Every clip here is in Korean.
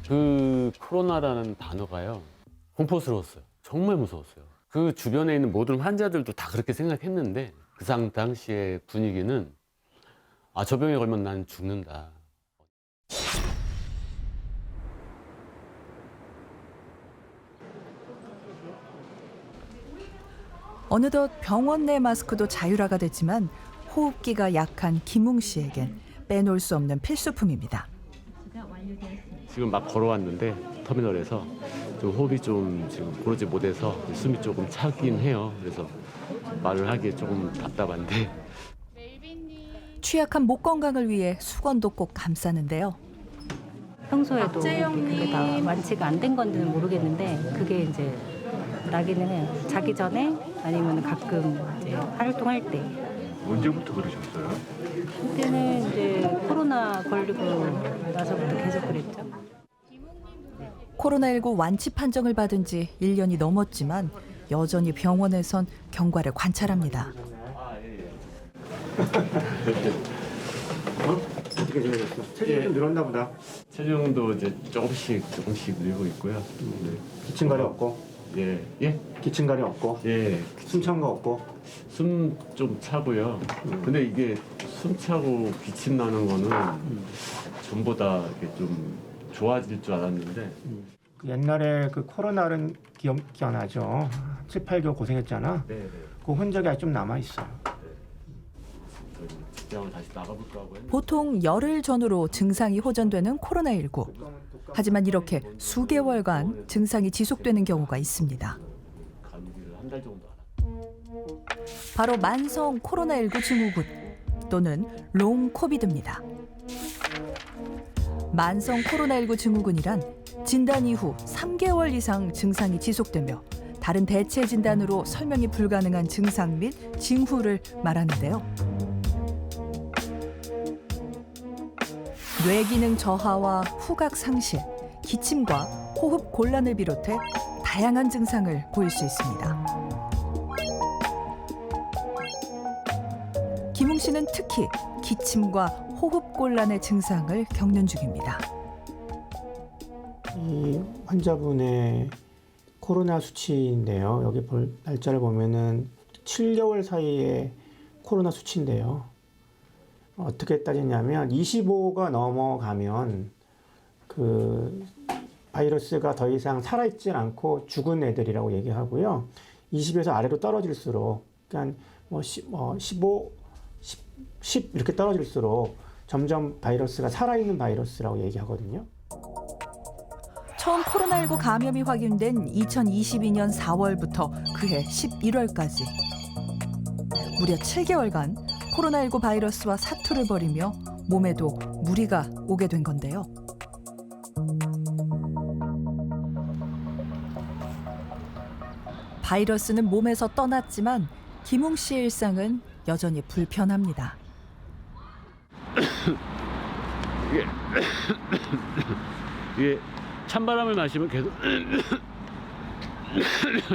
그 코로나라는 단어가요, 공포스러웠어요. 정말 무서웠어요. 그 주변에 있는 모든 환자들도 다 그렇게 생각했는데 그 당시의 분위기는 저 병에 걸면 난 죽는다. 어느덧 병원 내 마스크도 자율화가 됐지만 호흡기가 약한 김웅 씨에겐 빼놓을 수 없는 필수품입니다. 지금 막 걸어왔는데 터미널에서 좀 호흡이 좀 지금 고르지 못해서 숨이 조금 차긴 해요. 그래서 말을 하기에 조금 답답한데. 취약한 목 건강을 위해 수건도 꼭 감싸는데요. 평소에도 그게 다 완치가 안 된 건지는 모르겠는데 그게 이제 나기는 해요. 자기 전에 아니면 가끔 이제 활동할 때. 언제부터 그러셨어요? 그때는 이제 코로나 걸리고 나서부터 계속 그랬죠. 코로나19 완치 판정을 받은 지 1년이 넘었지만 여전히 병원에선 경과를 관찰합니다. 어떻게 지내셨어? 체중이 좀 늘었나 보다. 체중도 이제 조금씩 늘고 있고요. 기침가리 없고, 예, 기침가리 없고, 예. 숨 찬 거 없고. 숨 좀 차고요. 근데 이게 숨 차고 기침 나는 거는 전보다 이렇게 좀 좋아질 줄 알았는데. 그 옛날에 그 코로나는 기억나죠? 7, 8개월 고생했잖아. 네. 그 흔적이 아직 좀 남아있어요. 직장을 다시 나가볼까 하고 했는데. 보통 열흘 전후로 증상이 호전되는 코로나19. 하지만 이렇게 수개월간 증상이 지속되는 경우가 있습니다. 감기를 한 달 정도 알았어요. 바로 만성 코로나19 증후군 또는 롱 코비드입니다. 만성 코로나19 증후군이란 진단 이후 3개월 이상 증상이 지속되며 다른 대체 진단으로 설명이 불가능한 증상 및 징후를 말하는데요. 뇌기능 저하와 후각 상실, 기침과 호흡 곤란을 비롯해 다양한 증상을 보일 수 있습니다. 김웅 씨는 특히 기침과 호흡 곤란의 증상을 겪는 중입니다. 이 환자분의 코로나 수치인데요. 여기 날짜를 보면은 7개월 사이에 코로나 수치인데요. 어떻게 따지냐면 25가 넘어가면 그 바이러스가 더 이상 살아있지 않고 죽은 애들이라고 얘기하고요. 20에서 아래로 떨어질수록, 그러니까 15, 10 이렇게 떨어질수록 점점 바이러스가 살아있는 바이러스라고 얘기하거든요. 처음 코로나19 감염이 확인된 2022년 4월부터 그해 11월까지 무려 7개월간 코로나19 바이러스와 사투를 벌이며 몸에도 무리가 오게 된 건데요. 바이러스는 몸에서 떠났지만 김웅 씨의 일상은 여전히 불편합니다. 이게 찬바람을 마시면 계속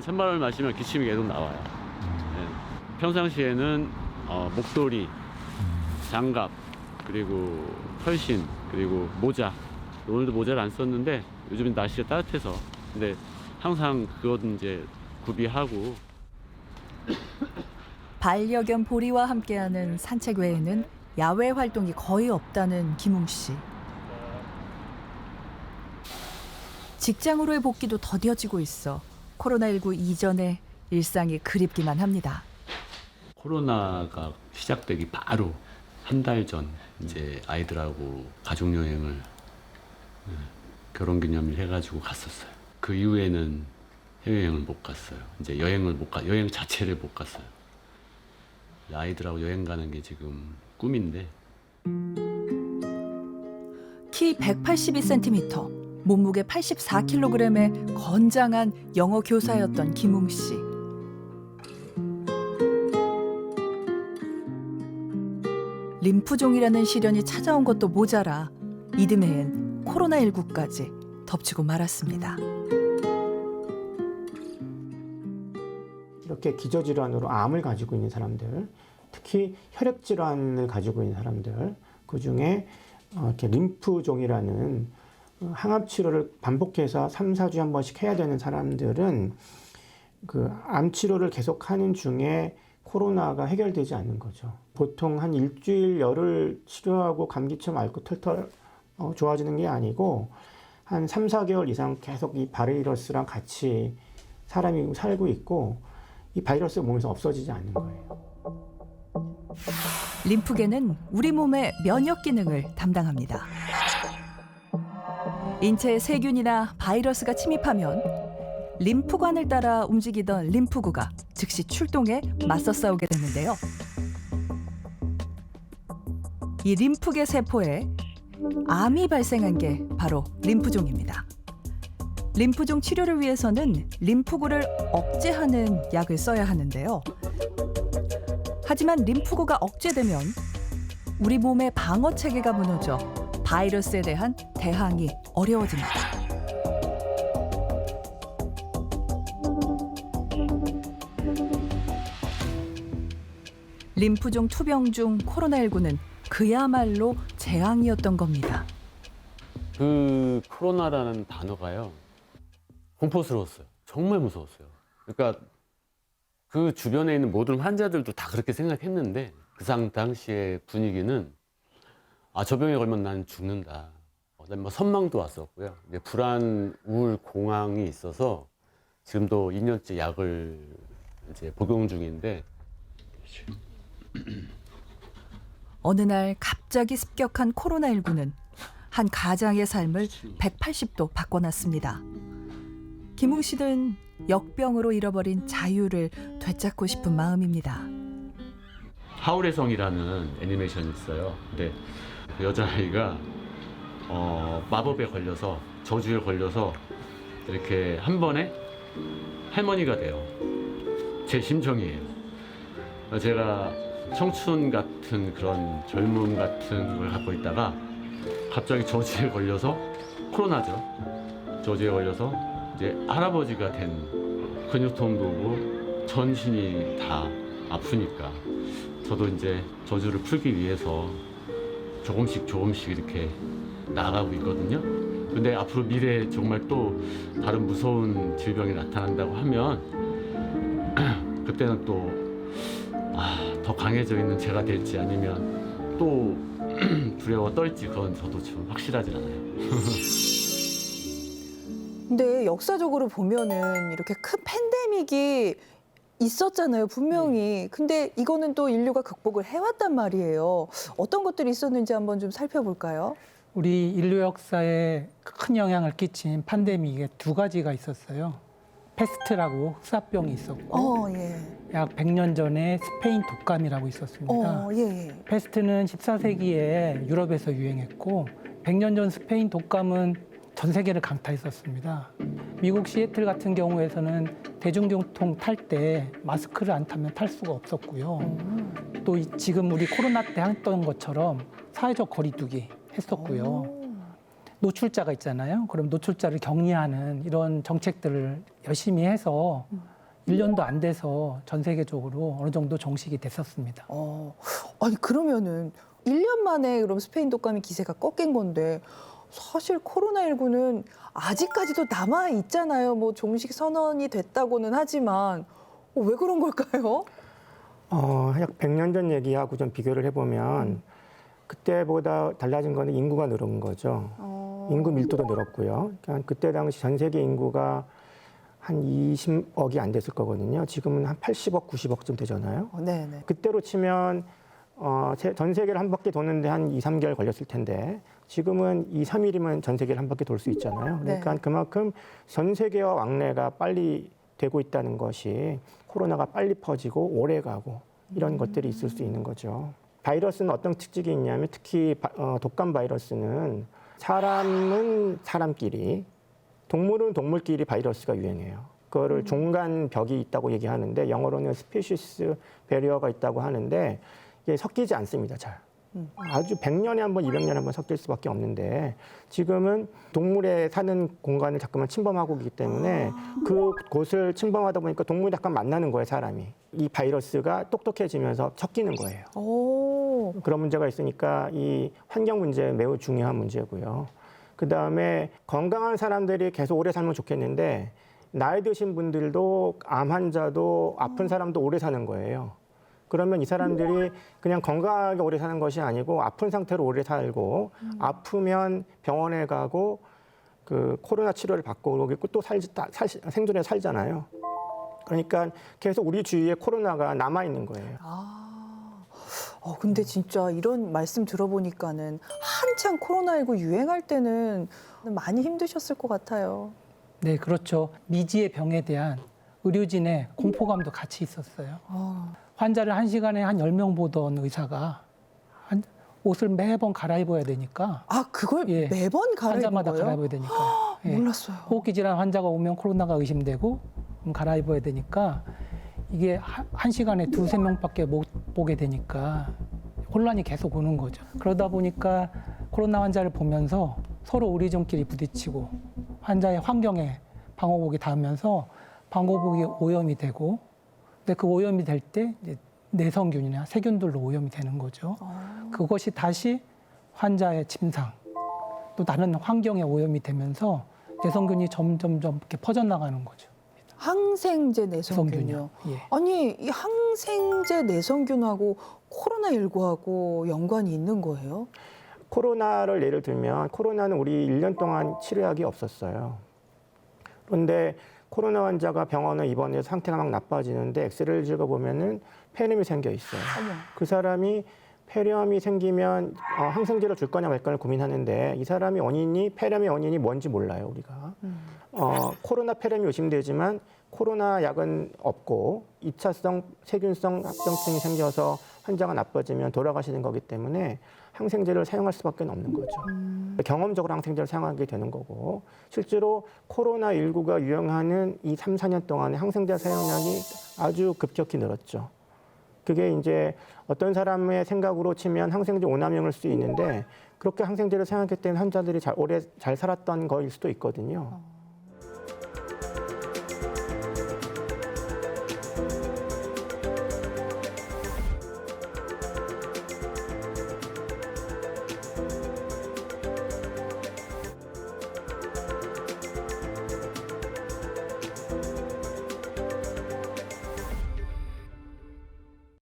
찬바람을 마시면 기침이 계속 나와요. 네. 평상시에는 목도리, 장갑, 그리고 털신, 그리고 모자. 오늘도 모자를 안 썼는데 요즘 날씨가 따뜻해서. 근데 항상 그건 이제 구비하고. 반려견 보리와 함께하는 산책 외에는 야외 활동이 거의 없다는 김웅 씨. 직장으로의 복귀도 더뎌지고 있어 코로나19 이전의 일상이 그립기만 합니다. 코로나가 시작되기 바로 한 달 전 이제 아이들하고 가족 여행을 결혼기념일 해가지고 갔었어요. 그 이후에는 해외여행을 못 갔어요. 이제 여행 자체를 못 갔어요. 아이들하고 여행 가는 게 지금 꿈인데. 키 182cm, 몸무게 84kg의 건장한 영어 교사였던 김웅 씨. 림프종이라는 시련이 찾아온 것도 모자라 이듬해엔 코로나19까지 덮치고 말았습니다. 이렇게 기저질환으로 암을 가지고 있는 사람들, 특히 혈액질환을 가지고 있는 사람들, 그중에 이렇게 림프종이라는 항암 치료를 반복해서 3, 4주에 한 번씩 해야 되는 사람들은 그 암 치료를 계속하는 중에 코로나가 해결되지 않는 거죠. 보통 한 일주일 열을 치료하고 감기처럼 앓고 털털 좋아지는 게 아니고 한 3, 4개월 이상 계속 이 바이러스랑 같이 사람이 살고 있고 이 바이러스가 몸에서 없어지지 않는 거예요. 림프계는 우리 몸의 면역 기능을 담당합니다. 인체에 세균이나 바이러스가 침입하면 림프관을 따라 움직이던 림프구가 즉시 출동해 맞서 싸우게 되는데요. 이 림프계 세포에 암이 발생한 게 바로 림프종입니다. 림프종 치료를 위해서는 림프구를 억제하는 약을 써야 하는데요. 하지만 림프구가 억제되면 우리 몸의 방어 체계가 무너져 바이러스에 대한 대항이 어려워집니다. 림프종 투병 중 코로나19는 그야말로 재앙이었던 겁니다. 그 코로나라는 단어가요. 공포스러웠어요. 정말 무서웠어요. 그러니까 그 주변에 있는 모든 환자들도 다 그렇게 생각했는데 그 당시의 분위기는 저 병에 걸면 난 죽는다. 그다음에 뭐 선망도 왔었고요. 이제 불안, 우울, 공황이 있어서 지금도 2년째 약을 이제 복용 중인데 어느 날 갑자기 습격한 코로나19는 한 가장의 삶을 180도 바꿔놨습니다. 김웅 씨는 역병으로 잃어버린 자유를 되찾고 싶은 마음입니다. 하울의 성이라는 애니메이션이 있어요. 근데 그 여자아이가 마법에 걸려서 저주에 걸려서 이렇게 한 번에 할머니가 돼요. 제 심정이에요. 제가 청춘 같은 그런 젊음 같은 걸 갖고 있다가 갑자기 저주에 걸려서 코로나죠. 저주에 걸려서 이제 할아버지가 된 근육통도 오고 전신이 다 아프니까 저도 이제 저주를 풀기 위해서 조금씩 이렇게 나아가고 있거든요. 근데 앞으로 미래에 정말 또 다른 무서운 질병이 나타난다고 하면 그때는 또 더 강해져 있는 제가 될지 아니면 또 두려워 떨지 그건 저도 좀 확실하진 않아요. 근데 역사적으로 보면은 이렇게 큰 팬데믹이 있었잖아요, 분명히. 근데 이거는 또 인류가 극복을 해왔단 말이에요. 어떤 것들이 있었는지 한번 좀 살펴볼까요? 우리 인류 역사에 큰 영향을 끼친 팬데믹에 두 가지가 있었어요. 페스트라고 흑사병이 있었고 예. 약 100년 전에 스페인 독감이라고 있었습니다. 예. 페스트는 14세기에 유럽에서 유행했고 100년 전 스페인 독감은 전 세계를 강타했었습니다. 미국 시애틀 같은 경우에서는 대중교통 탈 때 마스크를 안 타면 탈 수가 없었고요. 또 지금 우리 코로나 때 했던 것처럼 사회적 거리두기 했었고요. 노출자가 있잖아요. 그럼 노출자를 격리하는 이런 정책들을 열심히 해서 1년도 안 돼서 전 세계적으로 어느 정도 종식이 됐었습니다. 아니 그러면은 1년 만에 그럼 스페인 독감이 기세가 꺾인 건데 사실 코로나19는 아직까지도 남아 있잖아요. 뭐 종식 선언이 됐다고는 하지만 왜 그런 걸까요? 약 100년 전 얘기하고 좀 비교를 해보면 그때보다 달라진 거는 인구가 늘은 거죠. 인구 밀도도 늘었고요. 그러니까 그때 당시 전 세계 인구가 한 20억이 안 됐을 거거든요. 지금은 한 80억, 90억쯤 되잖아요. 네네. 그때로 치면 전 세계를 한 바퀴 도는데 한 2, 3개월 걸렸을 텐데 지금은 2, 3일이면 전 세계를 한 바퀴 돌 수 있잖아요. 그러니까 네. 그만큼 전 세계와 왕래가 빨리 되고 있다는 것이 코로나가 빨리 퍼지고 오래 가고 이런 것들이 있을 수 있는 거죠. 바이러스는 어떤 특징이 있냐면 특히 독감 바이러스는 사람은 사람끼리, 동물은 동물끼리 바이러스가 유행해요. 그거를 종간 벽이 있다고 얘기하는데 영어로는 스피시스 베리어가 있다고 하는데 이게 섞이지 않습니다, 잘. 아주 100년에 한 번, 200년에 한 번 섞일 수밖에 없는데 지금은 동물에 사는 공간을 자꾸만 침범하고 있기 때문에 그 곳을 침범하다 보니까 동물이 약간 만나는 거예요, 사람이. 이 바이러스가 똑똑해지면서 섞이는 거예요. 그런 문제가 있으니까 이 환경 문제 매우 중요한 문제고요. 그다음에 건강한 사람들이 계속 오래 살면 좋겠는데 나이 드신 분들도 암 환자도 아픈 사람도 오래 사는 거예요. 그러면 이 사람들이 그냥 건강하게 오래 사는 것이 아니고 아픈 상태로 오래 살고 아프면 병원에 가고 그 코로나 치료를 받고 그리고 또 생존에 살잖아요. 그러니까 계속 우리 주위에 코로나가 남아 있는 거예요. 근데 진짜 이런 말씀 들어보니까는 한창 코로나19 유행할 때는 많이 힘드셨을 것 같아요. 네, 그렇죠. 미지의 병에 대한 의료진의 공포감도 같이 있었어요. 환자를 한 시간에 한 10명 보던 의사가 옷을 매번 갈아입어야 되니까. 그걸 예, 매번 갈아입은 환자마다 거예요? 갈아입어야 되니까. 예. 몰랐어요. 호흡기 질환 환자가 오면 코로나가 의심되고 갈아입어야 되니까 이게 한 시간에 2~3명밖에 못 보게 되니까 혼란이 계속 오는 거죠. 그러다 보니까 코로나 환자를 보면서 서로 의료진끼리 부딪히고 환자의 환경에 방호복이 닿으면서 방호복이 오염이 되고 근데 그 오염이 될 때 내성균이나 세균들로 오염이 되는 거죠. 그것이 다시 환자의 침상 또 다른 환경에 오염이 되면서 내성균이 점점 이렇게 퍼져나가는 거죠. 항생제 내성균이요. 예. 아니, 이 항생제 내성균하고 코로나19하고 연관이 있는 거예요? 코로나를 예를 들면 코로나는 우리 1년 동안 치료약이 없었어요. 그런데 코로나 환자가 병원에 입원해서 상태가 막 나빠지는데 엑스레이를 찍어보면은 폐렴이 생겨 있어요. 그 사람이 폐렴이 생기면 항생제를 줄 거냐 말 거냐 고민하는데 이 사람이 폐렴의 원인이 뭔지 몰라요, 우리가. 코로나 폐렴이 의심되지만 코로나 약은 없고 2차성 세균성 합병증이 생겨서 환자가 나빠지면 돌아가시는 거기 때문에 항생제를 사용할 수밖에 없는 거죠. 경험적으로 항생제를 사용하게 되는 거고 실제로 코로나19가 유행하는 이 3~4년 동안에 항생제 사용량이 아주 급격히 늘었죠. 그게 이제 어떤 사람의 생각으로 치면 항생제 오남용일 수 있는데 그렇게 항생제를 사용했기 때문에 환자들이 오래 잘 살았던 거일 수도 있거든요.